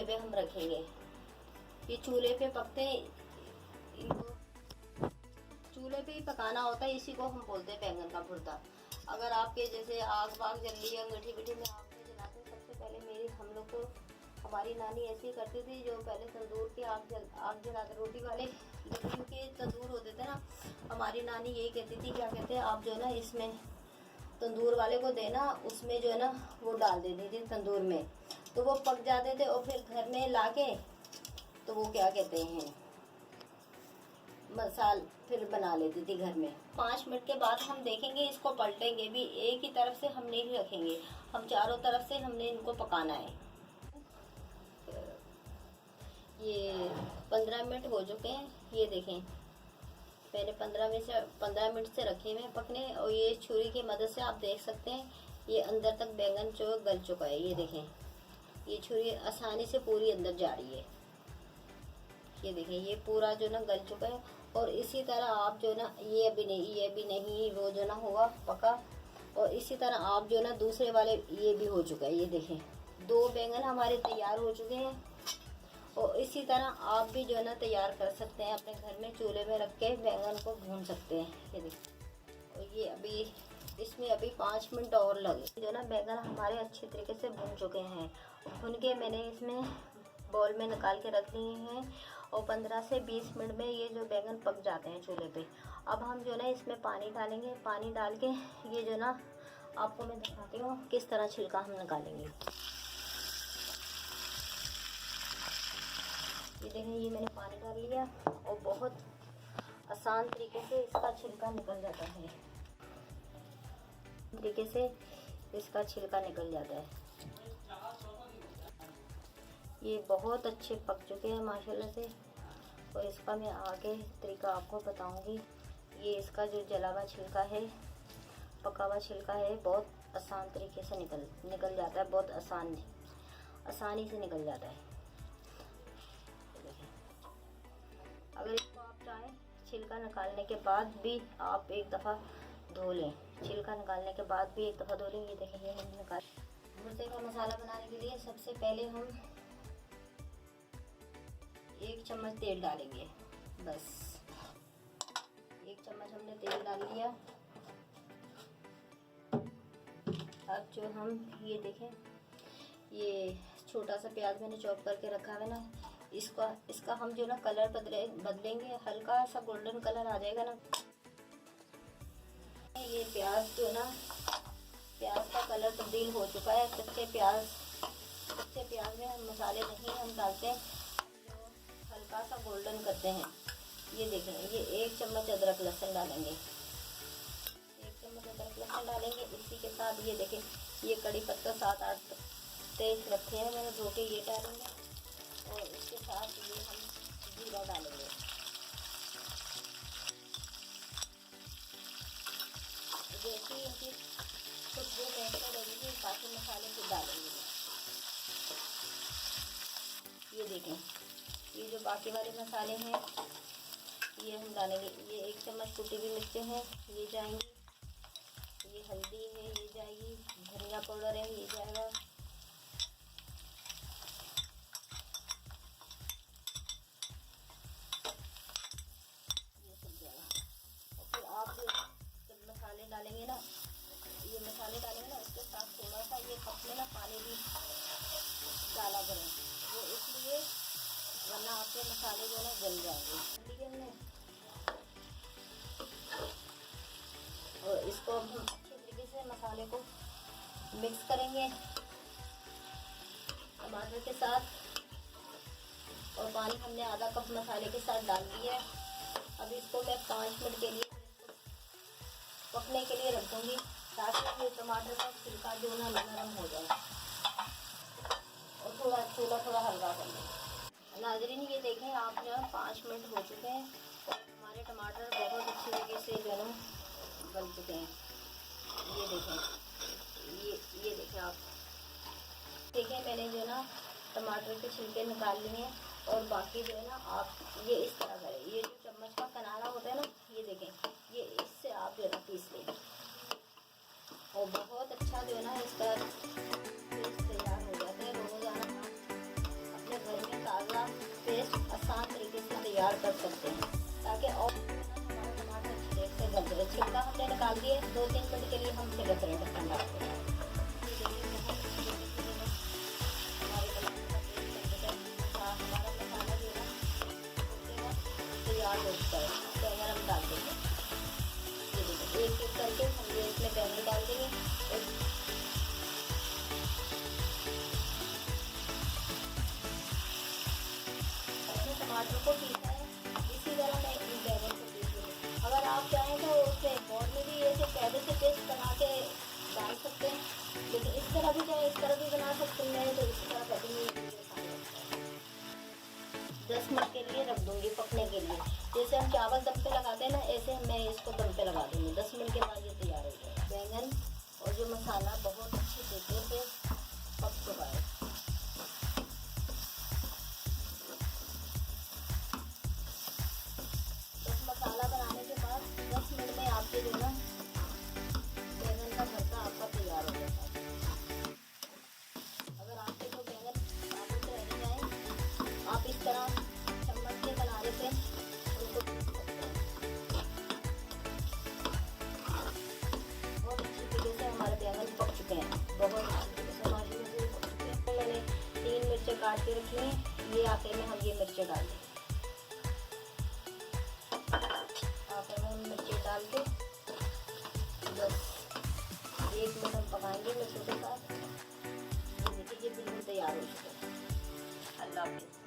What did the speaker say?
पे हम रखेंगे। ये चूल्हे पे पकते हैं, इनको चूल्हे पे ही पकाना होता है, इसी को हम बोलते हैं बैंगन का भुर्ता। अगर आपके जैसे आग वाग जल रही है, अंगीठी बिठी में आग में जलाते हैं, सबसे पहले हम लोग को हमारी नानी ऐसे ही करती थी, जो पहले तंदूर की आग जलाते, रोटी वाले लकड़ी के तंदूर होते थे ना, हमारी नानी यही कहती थी, क्या कहते हैं आप जो ना इसमें तंदूर वाले को देना, उसमें जो है ना वो डाल देती थी तंदूर में, तो वो पक जाते थे और फिर घर में लाके तो वो क्या कहते हैं मसाल फिर बना लेती थी घर में। 5 मिनट के बाद हम देखेंगे, इसको पलटेंगे भी, एक ही तरफ से हम नहीं रखेंगे, हम चारों तरफ से हमने इनको पकाना है। ये 15 मिनट हो चुके हैं, ये देखें मैंने 15 मिनट से रखे हुए पकने, और ये छुरी की मदद से आप देख सकते हैं ये अंदर तक बैंगन जो गल चुका है। ये देखें, ये छुरी आसानी से पूरी अंदर जा रही है। ये देखें ये पूरा जो ना गल चुका है। और इसी तरह आप जो ना ये भी नहीं वो जो ना हुआ पका, और इसी तरह आप जो ना दूसरे वाले ये भी हो चुका है। ये देखें 2 बैंगन हमारे तैयार हो चुके हैं। और इसी तरह आप भी जो है ना तैयार कर सकते हैं, अपने घर में चूल्हे में रख के बैंगन को भून सकते हैं। ये देखिए, और ये अभी इसमें अभी 5 मिनट और लगे। जो ना बैंगन हमारे अच्छे तरीके से भून चुके हैं, भून के मैंने इसमें बाउल में निकाल के रख लिए हैं, और 15 से 20 मिनट में ये जो बैंगन पक जाते हैं चूल्हे पे। अब हम जो ना इसमें पानी डालेंगे, पानी डाल के ये जो ना आपको मैं दिखाती हूँ किस तरह छिलका हम निकालेंगे। ये देखें, ये मैंने पानी डाल लिया और बहुत आसान तरीके से इसका छिलका निकल जाता है, तरीके से इसका छिलका निकल जाता है। ये बहुत अच्छे पक चुके हैं माशाल्लाह से, और इसका मैं आगे तरीका आपको बताऊंगी। ये इसका जो जला हुआ छिलका है, पका हुआ छिलका है, बहुत आसान तरीके से निकल जाता है, बहुत आसानी से निकल जाता है। अगर इसको आप चाहें छिलका निकालने के बाद भी आप एक दफ़ा धो लें, छिलका निकालने के बाद भी एक दफ़ा धो लें। ये देखें, ये हम निकाल। भुर्ते का मसाला बनाने के लिए सबसे पहले हम 1 चम्मच तेल डालेंगे, बस 1 चम्मच हमने तेल डाल लिया। अब जो हम ये देखें, ये छोटा सा प्याज मैंने चॉप करके रखा है ना, इसका हम जो ना कलर बदलेंगे, हल्का सा गोल्डन कलर आ जाएगा ना। ये प्याज जो ना, प्याज का कलर तब्दील हो चुका है। कच्चे प्याज में हम मसाले नहीं हम डालते हैं, जो हल्का सा गोल्डन करते हैं। ये देखें, ये 1 चम्मच अदरक लहसुन डालेंगे, 1 चम्मच अदरक लहसुन डालेंगे। इसी के साथ ये देखें, ये कड़ी पत्ता 7-8 तेज रखे हैं मैंने धो के, ये डालेंगे। और इसके साथ ये हम जीरा डालेंगे। जैसे ही इनकी खुशबू महकने लगेगी, बाकी मसाले फिर डालेंगे। ये देखें, ये जो बाकी वाले मसाले हैं ये हम डालेंगे। ये 1 चम्मच कुटी हुई मिर्चें हैं, ये जाएंगी। ये हल्दी है, ये जाएगी। धनिया पाउडर है, ये जाएगा। आप जब मसाले डालेंगे ना, इसके साथ थोड़ा सा ये कप में ना पानी भी डाला करें, वो इसलिए वरना आपके मसाले जो है जल जाएंगे। ठीक है, और इसको हम अच्छे तरीके से मसाले को मिक्स करेंगे टमाटर के साथ। और पानी हमने आधा कप मसाले के साथ डाल दिया है। अब इसको मैं 5 मिनट के लिए पकने के लिए रखूँगी, ताकि ये टमाटर का छिलका जो ना नरम हो जाए, और थोड़ा हल्का कर लें। नाज़रीन, ये देखें, आप जो 5 मिनट हो चुके हैं और हमारे टमाटर बहुत अच्छी तरीके से जो है गल चुके हैं। ये देखें, ये देखें आप देखें, मैंने जो ना टमाटर के छिलके निकाल लिए हैं। और बाकी जो है ना आप ये इस तरह करें, ये जो चम्मच का किनारा होता है ना, ये देखें, ये इससे आप जो है ना पीस लें, और बहुत अच्छा जो है ना इसका पेस्ट तैयार हो जाता है। रोज़ाना आप अपने तैयार कर सकते हैं, ताकि और हमारा टमाटर अच्छी देर से गल जाए। छिलका हमने निकाल दिए, 2-3 मिनट के लिए हम फिर रख रहे हैं ठंडा होने। हमारे टमाटर का पेस्ट हमारा मसाला जो है तैयार हो चुका है। बैंगन हम डाल देंगे, ये देखिए एक एक करके हम ये इसमें बैंगन डाल देंगे। और टमाटर को पीसा है, इसी तरह मैं इन बैंगन को पीस लूँगी। अगर आप चाहें तो उसमें और में भी ऐसे पहले से पेस्ट बना के डाल सकते हैं, लेकिन इस तरह भी चाहे इस तरह भी बना सकते हैं। मैं तो इसी तरह करूँगी। 10 मिनट के लिए रख दूँगी पकने के लिए। जैसे हम चावल दम पे लगाते हैं ना, ऐसे मैं इसको दम पे लगा दूँगी। 10 मिनट के बाद ये तैयार हो जाएगा। बैंगन और जो मसाला बहुत अच्छे तरीके से पक चुका है। बस मसाला बनाने के बाद 10 मिनट में आपके जो ना बैंगन का भरता आपका तैयार हो जाता है। अगर आपके जो बैंगन साबुत रह जाए, आप इस तरह चम्मच के किनारे से उनको पीस सकते हैं। बहुत अच्छी तरीके से हमारे बैंगन पक चुके हैं, बहुत अच्छी तरीके से हमारे पक चुके हैं। मैंने 3 मिर्चें काट के रखी हैं, ये आटे में हम ये मिर्चें डाल देंगे। आटे में हम मिर्ची डाल के बस 1 मिनट हम पकाएंगे मिर्चों के साथ। ये देखिए ये बिल्कुल तैयार हो चुका है। अल्लाह हाफ़िज़।